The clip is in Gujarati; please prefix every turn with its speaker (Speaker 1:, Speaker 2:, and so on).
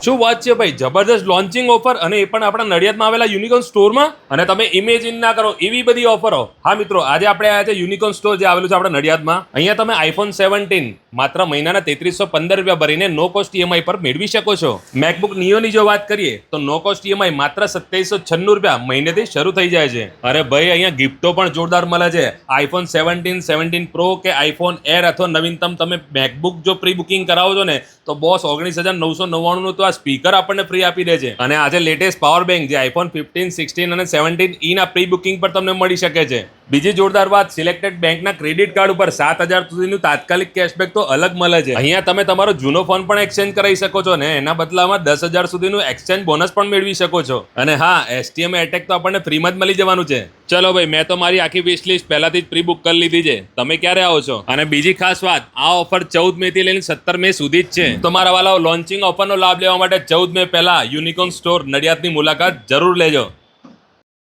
Speaker 1: શું વાત છે ભાઈ, જબરદસ્ત લોન્ચિંગ ઓફર, અને એ પણ આપણા નડિયાદમાં આવેલા યુનિકોર્ન સ્ટોરમાં. અને તમે ઇમેજિન ના કરો એવી બધી ઓફરો. હા મિત્રો, આજે આપણે આવ્યા છે યુનિકોર્ન સ્ટોર જે આવેલું છે આપણા નડિયાદમાં. અહીંયા તમે આઈફોન 17 માત્ર મહિનાના 3315 રૂપિયા ભરીને નો કોસ્ટ ઈએમઆઈ પર મેળવી શકો છો. મેકબુક નિયોની જો વાત કરીએ તો નો કોસ્ટ ઈએમઆઈ માત્ર 2796 રૂપિયા મહિનેથી શરૂ થઈ જાય છે. અરે ભાઈ, અહીંયા ગિફ્ટો પણ જોરદાર મળે છે. આઈફોન 17, 17 પ્રો કે આઈફોન એર અથવા નવીનતમ તમે મેકબુક જો પ્રી બુકિંગ કરાવો છો ને તો બોસ 19,999 નું તો આ સ્પીકર આપણને ફ્રી આપી દે છે. અને આજે લેટેસ્ટ પાવર બેંક જે આઈફોન 15, 16 અને 17 ના પ્રી બુકિંગ પર તમને મળી શકે છે. બીજી જોરદાર વાત, સિલેક્ટેડ બેંકના ક્રેડિટ કાર્ડ ઉપર 7,000 સુધીનું તાત્કાલિક કેશબેક તો અલગ મળે છે. અહીંયા તમે તમારો જૂનો ફોન પણ એક્સચેન્જ કરાવી શકો છો ને એના બદલામાં 10,000 સુધીનું એક્સચેન્જ બોનસ પણ મેળવી શકો છો. અને હા, STM એટેક તો આપણને ફ્રીમાં જ મળી જવાનું છે. ચલો ભાઈ, મેં તો મારી આખી વિશ લિસ્ટ પહેલાથી જ પ્રી બુક કરી લીધી છે. તમે ક્યારે આવો છો? અને બીજી ખાસ વાત, આ ઓફર 14 મે થી લઈને 17 મે સુધી જ છે. તો મારા વાલાઓ, લોન્ચિંગ ઓફરનો લાભ લેવા માટે 14 મે પહેલા યુનિકોર્ન સ્ટોર નડિયાદની મુલાકાત જરૂર લેજો.